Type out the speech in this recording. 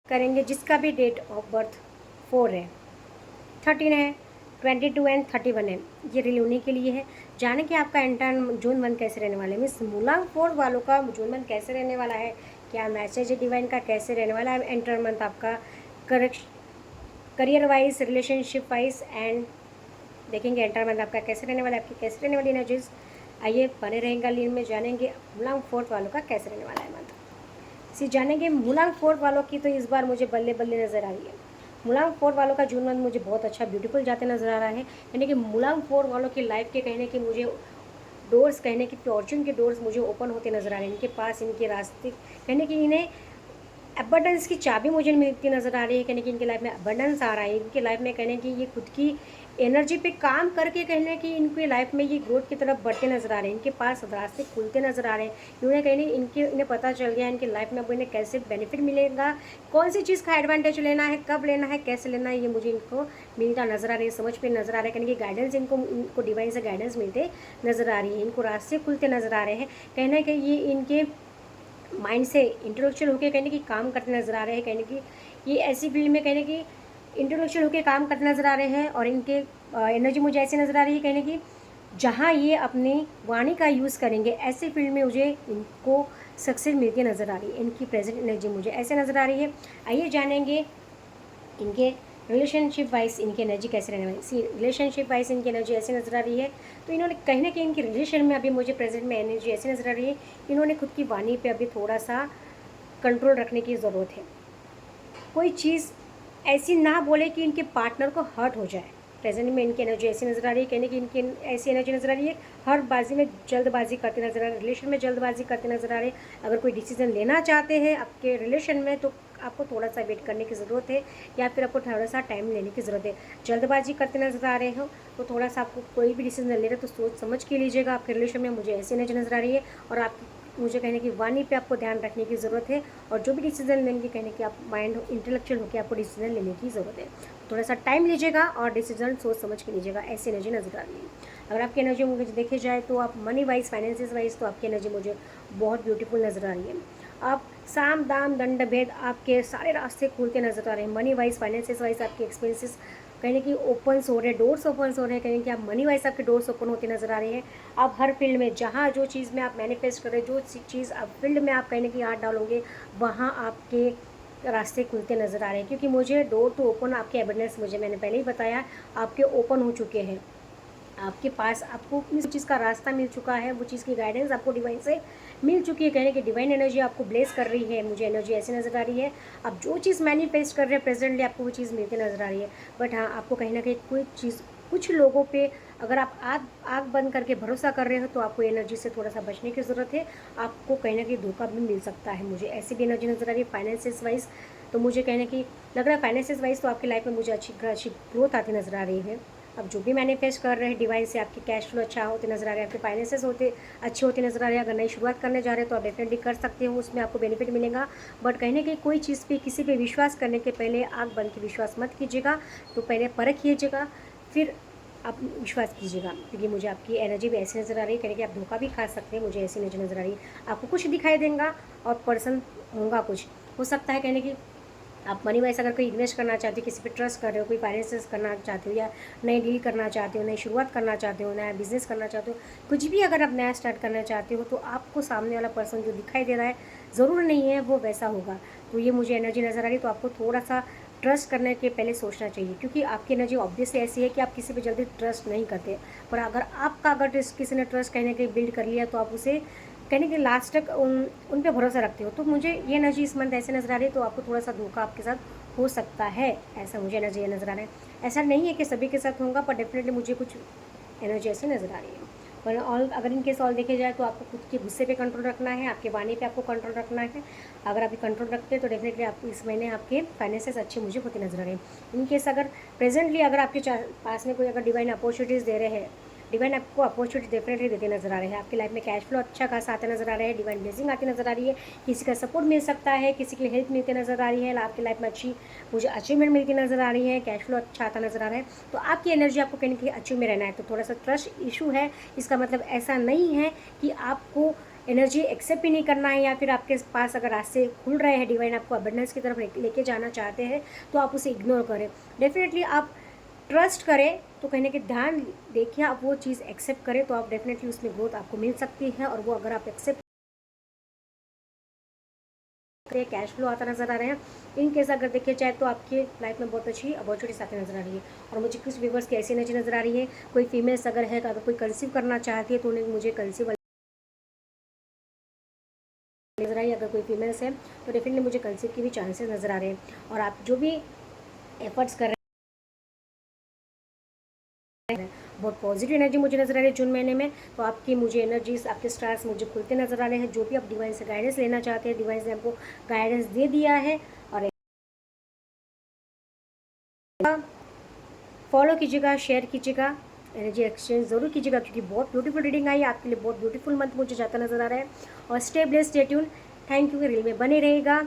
करेंगे जिसका भी डेट ऑफ बर्थ 4 है, 13 है, 22 एंड 31 है। ये रील उन्हीं के लिए है। जाने कि आपका एंटर जून मंथ कैसे रहने वाला है। मीन्स मूलांक 4 वालों का जून मंथ कैसे रहने वाला है, क्या मैसेज है डिवाइन का, कैसे रहने वाला है एंटर मंथ आपका career wise, relationship wise and देखेंगे एंटर मंथ आपका कैसे रहने वाला है, आपकी कैसे रहने वाली एनर्जीज। आइए बने रहेंगे लीन में, जानेंगे मूलांक 4 वालों का कैसे रहने वाला है मंथ। जानेंगे मूलांक 4 वालों की। तो इस बार मुझे बल्ले बल्ले नज़र आ रही है। मूलांक 4 वालों का जून मंथ मुझे बहुत अच्छा ब्यूटीफुल जाते नज़र आ रहा है। यानी कि मूलांक 4 वालों की लाइफ के कहने की मुझे डोर्स, कहने की फॉर्च्यून के डोर्स मुझे ओपन होते नज़र आ रहे हैं। इनके पास इनके रास्ते, कहने की इन्हें अबंडेंस की चाबी मुझे मिलती नज़र आ रही है। कहने की इनकी लाइफ में अबंडेंस आ रहा है। इनकी लाइफ में कहने की ये खुद की एनर्जी पे काम करके कहने की इनकी लाइफ में ये ग्रोथ की तरफ बढ़ते नज़र आ रहे हैं। इनके पास रास्ते खुलते नज़र आ रहे हैं। इन्हें कहने इन्हें पता चल गया है इनकी लाइफ में अब इन्हें कैसे बेनिफिट मिलेगा, कौन सी चीज़ का एडवांटेज लेना है, कब लेना है, कैसे लेना है, ये मुझे इनको मिलता नज़र आ रही है, समझ पे नज़र आ रहा है। कहने की गाइडेंस इनको डिवाइन से गाइडेंस मिलते नज़र आ रही है। इनको रास्ते खुलते नज़र आ रहे हैं। कहने के ये इनके माइंड से इंटेलेक्चुअल होकर कहने की काम करते नज़र आ रहे हैं। कहने की ये ऐसी फील्ड में कहने की इंटेलेक्चुअल होकर काम करते नज़र आ रहे हैं। और इनके एनर्जी मुझे ऐसी नज़र आ रही है, कहने की जहाँ ये अपनी वाणी का यूज़ करेंगे ऐसे फील्ड में मुझे इनको सक्सेस मिलती नज़र आ रही है। इनकी प्रेजेंट एनर्जी मुझे ऐसे नज़र आ रही है। आइए जानेंगे इनके रिलेशनशिप वाइज इनकी एनर्जी कैसे रहने वाली। रिलेशनशिप वाइज इनकी एनर्जी ऐसी नज़र आ रही है। तो इन्होंने कहीं ना कहीं इनके रिलेशन में अभी मुझे प्रेजेंट में एनर्जी ऐसी नज़र आ रही है, इन्होंने खुद की वाणी पे अभी थोड़ा सा कंट्रोल रखने की ज़रूरत है। कोई चीज़ ऐसी ना बोले कि इनके पार्टनर को हर्ट हो जाए। प्रेजेंट में इनकी एनर्जी ऐसी नज़र आ रही है, कहने की इनकी ऐसी एनर्जी नज़र आ रही है, हर बाजी में जल्दबाजी करते नज़र आ रहे हैं, रिलेशन में जल्दबाजी करते नज़र आ रहे हैं। अगर कोई डिसीजन लेना चाहते हैं आपके रिलेशन में तो आपको थोड़ा सा वेट करने की ज़रूरत है, या फिर आपको थोड़ा सा टाइम लेने की ज़रूरत है। जल्दबाजी करते नज़र आ रहे हो तो थोड़ा सा आपको कोई भी डिसीजन ले रहे हो तो सोच समझ के लीजिएगा। आपके रिलेशन में मुझे ऐसी एनर्जी नज़र आ रही है और आप मुझे कहने की वाणी पे आपको ध्यान रखने की ज़रूरत है। और जो भी डिसीजन लेंगे कहने की आप माइंड इंटेलेक्चुअल होकर आपको डिसीजन लेने की ज़रूरत है। थोड़ा सा टाइम लीजिएगा और डिसीजन सोच समझ के लीजिएगा। ऐसी एनर्जी नज़र आ रही है। अगर आपकी एनर्जी मुझे देखे जाए तो आप मनी वाइज, फाइनेंसिस वाइज तो आपकी एनर्जी मुझे बहुत ब्यूटीफुल नज़र आ रही है। आप साम दाम दंड भेद आपके सारे रास्ते खुलते नज़र आ रहे हैं। मनी वाइज, फाइनेंसिस वाइज आपके एक्सपेंसेस कहने की ओपन हो रहे हैं, डोर्स ओपन हो रहे हैं। कहने कि आप मनी वाइज आपके डोर्स ओपन होते नज़र आ रहे हैं। आप हर फील्ड में जहाँ जो चीज़ में आप मैनिफेस्ट कर रहे हैं, जो चीज़ आप फील्ड में आप कहने की हाथ डालोगे वहाँ आपके रास्ते खुलते नज़र आ रहे हैं। क्योंकि मुझे डोर टू ओपन आपके एविडेंस मुझे मैंने पहले ही बताया आपके ओपन हो चुके हैं। आपके पास आपको इस चीज़ का रास्ता मिल चुका है, वो चीज़ की गाइडेंस आपको डिवाइन से मिल चुकी है। कहने की डिवाइन एनर्जी आपको ब्लेस कर रही है। मुझे एनर्जी ऐसी नज़र आ रही है, आप जो चीज़ मैनिफेस्ट कर रहे हैं प्रेजेंटली आपको वो चीज़ मिलती नज़र आ रही है। बट हाँ, आपको कहीं ना कहीं कोई चीज़, कुछ लोगों पे अगर आप आँख बंद करके भरोसा कर रहे हो तो आपको एनर्जी से थोड़ा सा बचने की ज़रूरत है। आपको कहीं ना कहीं धोखा भी मिल सकता है। मुझे ऐसी भी एनर्जी नज़र आ रही है। फाइनेंसिस वाइज तो मुझे कहने की लग रहा है, फाइनेंसिस वाइज तो आपकी लाइफ में मुझे अच्छी ग्रोथ आती नज़र आ रही है। अब जो भी मैनिफेस्ट कर रहे हैं डिवाइन से आपके कैश फ्लो अच्छा होते नजर आ रहे हैं, आपके फाइनेंसेस होते अच्छे होते नजर आ रहे हैं। अगर नई शुरुआत करने जा रहे हैं तो आप डेफिनेटली कर सकते हो, उसमें आपको बेनिफिट मिलेगा। बट कहीं ना कहीं कोई चीज़ पे, किसी पे विश्वास करने के पहले आँख बंद के विश्वास मत कीजिएगा। तो पहले परखिएगा फिर आप विश्वास कीजिएगा। क्योंकि मुझे आपकी एनर्जी भी ऐसी नज़र आ रही है, कहने कि आप धोखा भी खा सकते हैं। मुझे ऐसी एनर्जी नज़र आ रही है, आपको कुछ दिखाई देगा और पर्सन होगा कुछ, हो सकता है कहने की आप मनी वाइज अगर कोई इन्वेस्ट करना चाहते हो, किसी पे ट्रस्ट कर रहे हो, कोई फाइनेंसेस करना चाहते हो, या नई डील करना चाहते हो, नई शुरुआत करना चाहते हो, नया बिजनेस करना चाहते हो, कुछ भी अगर आप नया स्टार्ट करना चाहते हो तो आपको सामने वाला पर्सन जो दिखाई दे रहा है ज़रूर नहीं है वो वैसा होगा। तो ये मुझे एनर्जी नज़र आ रही है। तो आपको थोड़ा सा ट्रस्ट करने के पहले सोचना चाहिए, क्योंकि आपकी एनर्जी ऑब्वियसली ऐसी है कि आप किसी पे जल्दी ट्रस्ट नहीं करते। पर अगर आपका अगर किसी ने ट्रस्ट कहने के बिल्ड कर लिया तो आप उसे कहने के लास्ट तक उन पे भरोसा रखते हो। तो मुझे ये एनर्जी इस मंथ ऐसे नज़र आ रही है। तो आपको थोड़ा सा धोखा आपके साथ हो सकता है, ऐसा मुझे एनर्जी ये नज़र आ रहा है। ऐसा नहीं है कि सभी के साथ होगा, पर डेफिनेटली मुझे कुछ एनर्जी ऐसी नज़र आ रही है। पर ऑल अगर इनकेस ऑल देखे जाए तो आपको खुद के गुस्से पे कंट्रोल रखना है, आपके वाणी पे आपको कंट्रोल रखना है। अगर आप कंट्रोल रखते हैं तो डेफिनेटली आपको इस महीने आपके फाइनेंसेस अच्छे मुझे होते नजर आ रहे हैं। इनकेस अगर प्रेजेंटली अगर आपके पास में कोई अगर डिवाइन अपॉर्चुनिटीज़ दे रहे हैं, डिवाइन आपको अपॉर्चुनिटी डेफिनेटली देते नजर आ रहे हैं। आपकी लाइफ में कैश फ्लो अच्छा खासा आते नजर आ रहे हैं, डिवाइन ब्लेसिंग आती नजर आ रही है, किसी का सपोर्ट मिल सकता है, किसी की हेल्प मिलती नजर आ रही है, आपकी लाइफ में अच्छी मुझे अचीवमेंट मिलती नजर आ रही है, कैश फ्लो अच्छा आता नजर आ रहा है। तो आपकी एनर्जी आपको कहीं ना कहीं अचीव में रहना है। तो थोड़ा सा ट्रस्ट इशू है, इसका मतलब ऐसा नहीं है कि आपको एनर्जी एक्सेप्ट ही नहीं करना है, या फिर आपके पास अगर रास्ते खुल रहे हैं, डिवाइन आपको अबंडेंस की तरफ लेके जाना चाहते हैं, तो आप उसे इग्नोर करें। डेफिनेटली आप ट्रस्ट करें, तो कहने के ध्यान देखिए, आप वो चीज़ एक्सेप्ट करें तो आप डेफिनेटली उसमें ग्रोथ आपको मिल सकती है। और वो अगर आप एक्सेप्ट करें, कैश फ्लो आता नज़र आ रहे हैं। इन केस अगर देखिए चाहे तो आपकी लाइफ में बहुत अच्छी अपॉर्चुनिटीज आती नजर आ रही है। और मुझे कुछ व्यूवर्स की ऐसी एनर्जी नजर आ रही है, कोई फीमेल्स अगर है, अगर कोई कंसीव करना चाहती है तो उन्हें मुझे कंसीव नजर आई। अगर कोई फीमेल्स है तो डेफिनेटली मुझे कंसीव की भी चांसेस नज़र आ रहे हैं। और आप जो भी एफर्ट्स कर रहे हैं, बहुत पॉजिटिव एनर्जी मुझे नजर आ रही है जून महीने में। तो आपकी मुझे एनर्जीज, आपके स्टार्स मुझे खुलते नजर आ रहे हैं। जो भी आप डिवाइन से गाइडेंस लेना चाहते हैं, डिवाइन ने आपको गाइडेंस दे दिया है। और फॉलो कीजिएगा, शेयर कीजिएगा, एनर्जी एक्सचेंज ज़रूर कीजिएगा, क्योंकि बहुत ब्यूटीफुल रीडिंग आई है आपके लिए। बहुत ब्यूटीफुल मंथ मुझे जाता नजर आ रहा है। और stay blessed, stay tune. Thank you, reel में बने रहेगा।